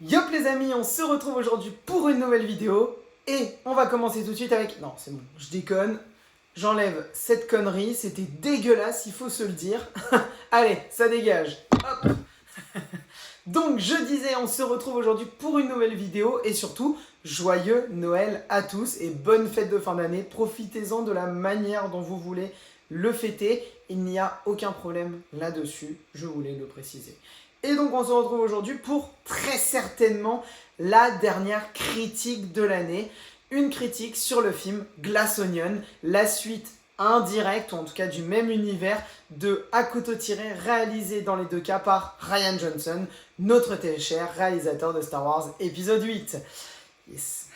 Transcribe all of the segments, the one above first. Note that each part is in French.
Yop les amis, on se retrouve aujourd'hui pour une nouvelle vidéo et on va commencer tout de suite avec... Non, c'est bon, je déconne, j'enlève cette connerie, c'était dégueulasse, il faut se le dire. Allez, ça dégage, hop. Donc je disais, on se retrouve aujourd'hui pour une nouvelle vidéo et surtout, joyeux Noël à tous et bonne fête de fin d'année. Profitez-en de la manière dont vous voulez le fêter, il n'y a aucun problème là-dessus, je voulais le préciser. Et donc on se retrouve aujourd'hui pour très certainement la dernière critique de l'année. Une critique sur le film Glass Onion, la suite indirecte, ou en tout cas du même univers, de À couteau tiré, réalisé dans les deux cas par Rian Johnson, notre très cher réalisateur de Star Wars épisode 8. Yes.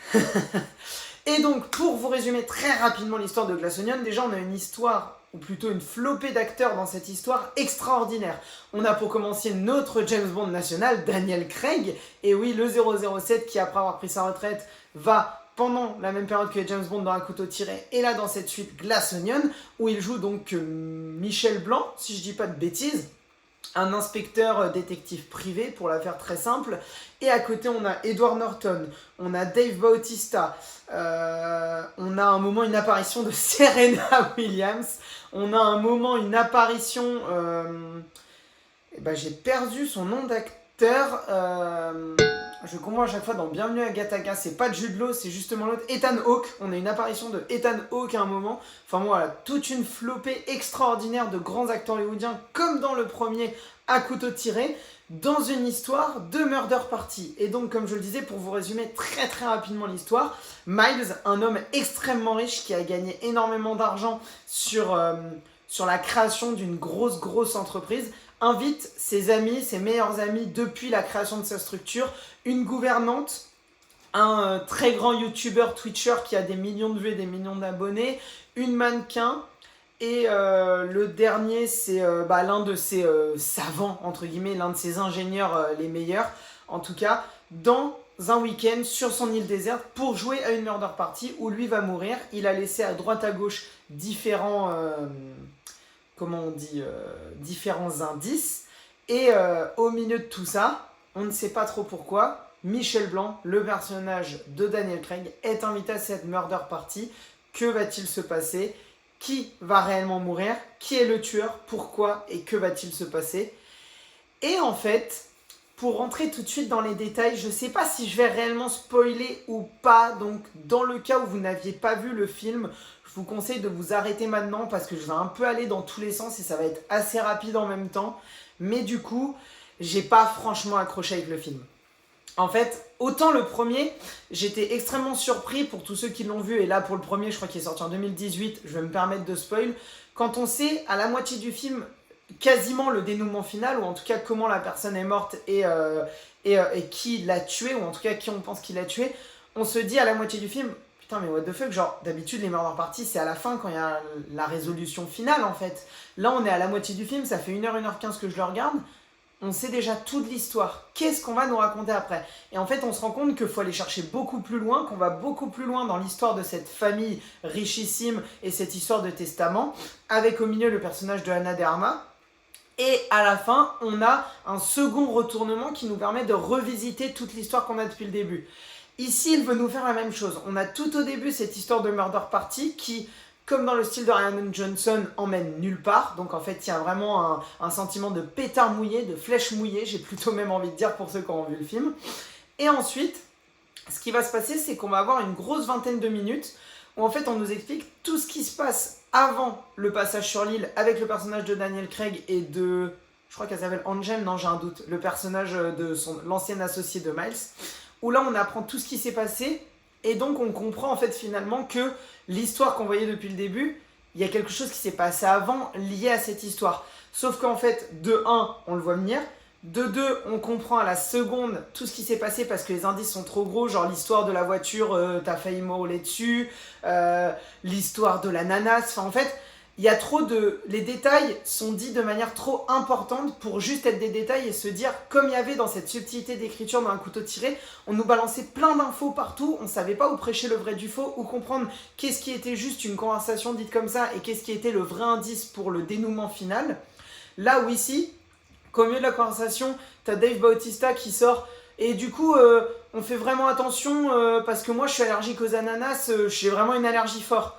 Et donc pour vous résumer très rapidement l'histoire de Glass Onion, déjà on a une histoire, ou plutôt une flopée d'acteurs dans cette histoire extraordinaire. On a pour commencer notre James Bond national, Daniel Craig, et oui, le 007 qui après avoir pris sa retraite va, pendant la même période que James Bond dans Un couteau tiré, et là dans cette suite Glass Onion, où il joue donc Michel Blanc, si je dis pas de bêtises, un inspecteur détective privé, pour la faire très simple. Et à côté, on a Edward Norton, on a Dave Bautista, on a un moment une apparition de Serena Williams, on a un moment une apparition... j'ai perdu son nom d'acteur... Je comprends à chaque fois dans Bienvenue à Gattaca, c'est pas Jude Law, c'est justement l'autre, Ethan Hawke. On a une apparition de Ethan Hawke à un moment. Enfin voilà, toute une flopée extraordinaire de grands acteurs hollywoodiens, comme dans le premier À couteau tiré, dans une histoire de murder party. Et donc, comme je le disais, pour vous résumer très très rapidement l'histoire, Miles, un homme extrêmement riche qui a gagné énormément d'argent sur la création d'une grosse entreprise, invite ses amis, ses meilleurs amis depuis la création de sa structure, une gouvernante, un très grand youtubeur Twitcher qui a des millions de vues et des millions d'abonnés, une mannequin, et le dernier c'est l'un de ses savants, entre guillemets, l'un de ses ingénieurs les meilleurs, en tout cas, dans un week-end sur son île déserte pour jouer à une murder party où lui va mourir. Il a laissé à droite à gauche différents... différents indices, et au milieu de tout ça, on ne sait pas trop pourquoi, Michel Blanc, le personnage de Daniel Craig, est invité à cette murder party. Que va-t-il se passer? Qui va réellement mourir? Qui est le tueur? Pourquoi? Et que va-t-il se passer? Et en fait, pour rentrer tout de suite dans les détails, je ne sais pas si je vais réellement spoiler ou pas, donc dans le cas où vous n'aviez pas vu le film, je vous conseille de vous arrêter maintenant parce que je vais un peu aller dans tous les sens et ça va être assez rapide en même temps. Mais du coup, j'ai pas franchement accroché avec le film. En fait, autant le premier, j'étais extrêmement surpris pour tous ceux qui l'ont vu. Et là, pour le premier, je crois qu'il est sorti en 2018, je vais me permettre de spoil. Quand on sait à la moitié du film quasiment le dénouement final, ou en tout cas comment la personne est morte et qui l'a tué, ou en tout cas qui on pense qu'il l'a tué, on se dit à la moitié du film... Putain, mais what the fuck, genre, d'habitude, les murder parties, c'est à la fin, quand il y a la résolution finale, en fait. Là, on est à la moitié du film, ça fait 1h, 1h15 que je le regarde, on sait déjà toute l'histoire. Qu'est-ce qu'on va nous raconter après? Et en fait, on se rend compte qu'il faut aller chercher beaucoup plus loin, qu'on va beaucoup plus loin dans l'histoire de cette famille richissime et cette histoire de testament, avec au milieu le personnage de Ana de Armas. Et à la fin, on a un second retournement qui nous permet de revisiter toute l'histoire qu'on a depuis le début. Ici, il veut nous faire la même chose. On a tout au début cette histoire de murder party qui, comme dans le style de Rian Johnson, emmène nulle part. Donc en fait, il y a vraiment un sentiment de pétard mouillé, de flèche mouillée, j'ai plutôt même envie de dire pour ceux qui ont vu le film. Et ensuite, ce qui va se passer, c'est qu'on va avoir une grosse vingtaine de minutes où en fait on nous explique tout ce qui se passe avant le passage sur l'île avec le personnage de Daniel Craig et de... Je crois qu'elle s'appelle Angel, non j'ai un doute. Le personnage de l'ancien associé de Miles. Où là on apprend tout ce qui s'est passé et donc on comprend en fait finalement que l'histoire qu'on voyait depuis le début, il y a quelque chose qui s'est passé avant lié à cette histoire. Sauf qu'en fait, de 1, on le voit venir, de 2, on comprend à la seconde tout ce qui s'est passé parce que les indices sont trop gros, genre l'histoire de la voiture, t'as failli me rouler dessus, l'histoire de l'ananas, enfin en fait... Il y a trop de... Les détails sont dits de manière trop importante pour juste être des détails et se dire, comme il y avait dans cette subtilité d'écriture dans Un couteau tiré, on nous balançait plein d'infos partout, on ne savait pas où prêcher le vrai du faux, ou comprendre qu'est-ce qui était juste une conversation dite comme ça et qu'est-ce qui était le vrai indice pour le dénouement final. Là où ici, qu'au milieu de la conversation, tu as Dave Bautista qui sort Et du coup, on fait vraiment attention parce que moi je suis allergique aux ananas, j'ai vraiment une allergie forte.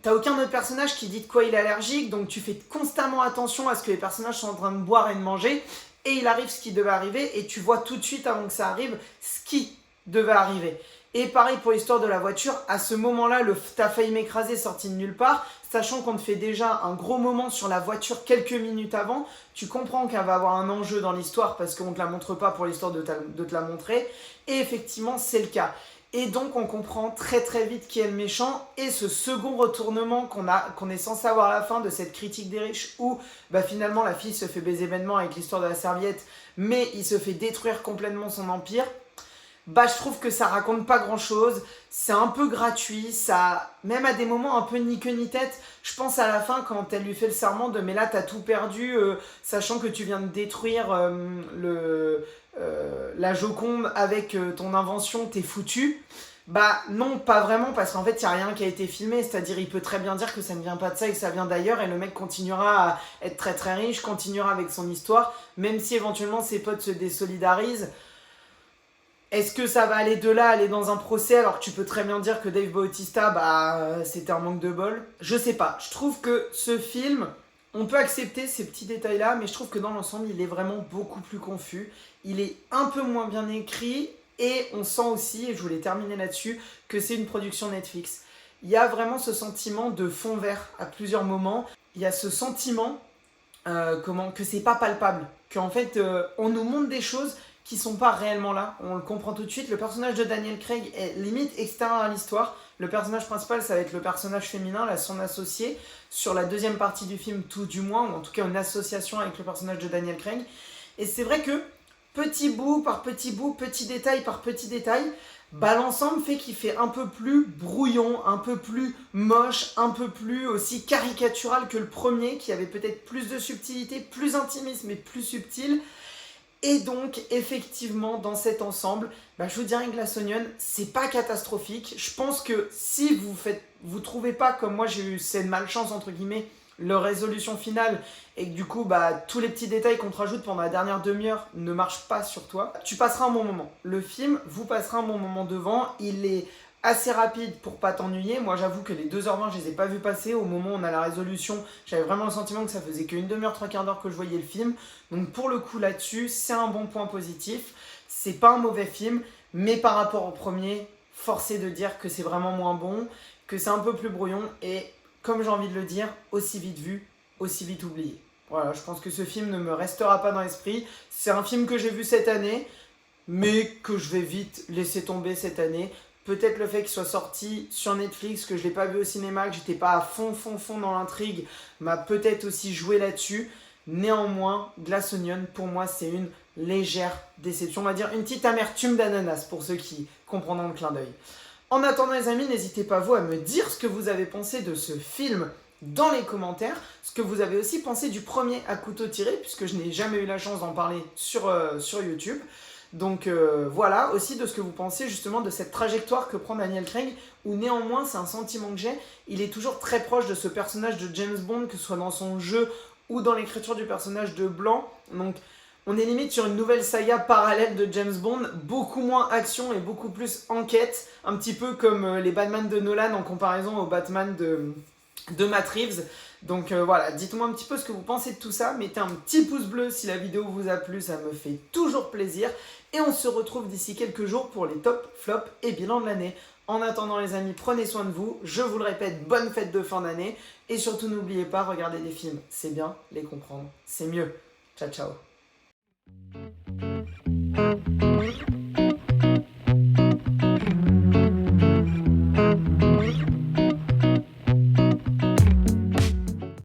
T'as aucun autre personnage qui dit de quoi il est allergique, donc tu fais constamment attention à ce que les personnages sont en train de boire et de manger, et il arrive ce qui devait arriver, et tu vois tout de suite avant que ça arrive ce qui devait arriver. Et pareil pour l'histoire de la voiture, à ce moment-là, t'as failli m'écraser sorti de nulle part, sachant qu'on te fait déjà un gros moment sur la voiture quelques minutes avant, tu comprends qu'elle va avoir un enjeu dans l'histoire parce qu'on ne te la montre pas pour l'histoire de te la montrer, et effectivement c'est le cas. Et donc on comprend très très vite qui est le méchant, et ce second retournement qu'on est censé avoir à la fin de cette critique des riches où bah, finalement la fille se fait baiser bêtement avec l'histoire de la serviette, mais il se fait détruire complètement son empire, bah je trouve que ça raconte pas grand chose, c'est un peu gratuit, ça, même à des moments un peu ni queue ni tête. Je pense à la fin quand elle lui fait le serment de mais là t'as tout perdu, sachant que tu viens de détruire la Joconde avec ton invention, t'es foutu. Bah non, pas vraiment, parce qu'en fait, il n'y a rien qui a été filmé, c'est-à-dire il peut très bien dire que ça ne vient pas de ça et que ça vient d'ailleurs, et le mec continuera à être très très riche, continuera avec son histoire, même si éventuellement ses potes se désolidarisent. Est-ce que ça va aller de là, aller dans un procès, alors que tu peux très bien dire que Dave Bautista, bah, c'était un manque de bol? Je sais pas, je trouve que ce film, on peut accepter ces petits détails-là, mais je trouve que dans l'ensemble, il est vraiment beaucoup plus confus. Il est un peu moins bien écrit, et on sent aussi, et je voulais terminer là-dessus, que c'est une production Netflix. Il y a vraiment ce sentiment de fond vert à plusieurs moments. Il y a ce sentiment que c'est pas palpable, qu'en fait, on nous montre des choses qui sont pas réellement là, on le comprend tout de suite. Le personnage de Daniel Craig est limite extérieur à l'histoire. Le personnage principal, ça va être le personnage féminin, là, son associé, sur la deuxième partie du film, tout du moins, ou en tout cas une association avec le personnage de Daniel Craig. Et c'est vrai que, petit bout par petit bout, petit détail par petit détail, bah, l'ensemble fait qu'il fait un peu plus brouillon, un peu plus moche, un peu plus aussi caricatural que le premier, qui avait peut-être plus de subtilité, plus intimiste, mais plus subtil. Et donc, effectivement, dans cet ensemble, bah, je vous dirais que Glass Onion, c'est pas catastrophique. Je pense que si vous trouvez pas, comme moi j'ai eu cette malchance, entre guillemets, leur résolution finale, et que du coup, bah, tous les petits détails qu'on te rajoute pendant la dernière demi-heure ne marchent pas sur toi, tu passeras un bon moment. Le film vous passera un bon moment devant. Il est assez rapide pour pas t'ennuyer. Moi, j'avoue que les 2h20, je les ai pas vus passer. Au moment où on a la résolution, j'avais vraiment le sentiment que ça faisait qu'une demi-heure, trois quarts d'heure que je voyais le film. Donc pour le coup là-dessus, c'est un bon point positif. C'est pas un mauvais film, mais par rapport au premier, force est de dire que c'est vraiment moins bon, que c'est un peu plus brouillon, et comme j'ai envie de le dire, aussi vite vu, aussi vite oublié. Voilà, je pense que ce film ne me restera pas dans l'esprit. C'est un film que j'ai vu cette année, mais que je vais vite laisser tomber cette année. Peut-être le fait qu'il soit sorti sur Netflix, que je ne l'ai pas vu au cinéma, que j'étais pas à fond dans l'intrigue, m'a peut-être aussi joué là-dessus. Néanmoins, Glass Onion, pour moi, c'est une légère déception. On va dire une petite amertume d'ananas, pour ceux qui comprendront le clin d'œil. En attendant les amis, n'hésitez pas vous à me dire ce que vous avez pensé de ce film dans les commentaires, ce que vous avez aussi pensé du premier à couteau tiré, puisque je n'ai jamais eu la chance d'en parler sur YouTube. Donc voilà, aussi de ce que vous pensez justement de cette trajectoire que prend Daniel Craig, où néanmoins, c'est un sentiment que j'ai, il est toujours très proche de ce personnage de James Bond, que ce soit dans son jeu ou dans l'écriture du personnage de Blanc. Donc on est limite sur une nouvelle saga parallèle de James Bond, beaucoup moins action et beaucoup plus enquête, un petit peu comme les Batman de Nolan en comparaison au Batman de Matt Reeves. Donc voilà, dites-moi un petit peu ce que vous pensez de tout ça, mettez un petit pouce bleu si la vidéo vous a plu, ça me fait toujours plaisir. Et on se retrouve d'ici quelques jours pour les tops, flops et bilans de l'année. En attendant les amis, prenez soin de vous, je vous le répète, bonne fête de fin d'année. Et surtout n'oubliez pas, regardez des films, c'est bien, les comprendre, c'est mieux. Ciao ciao.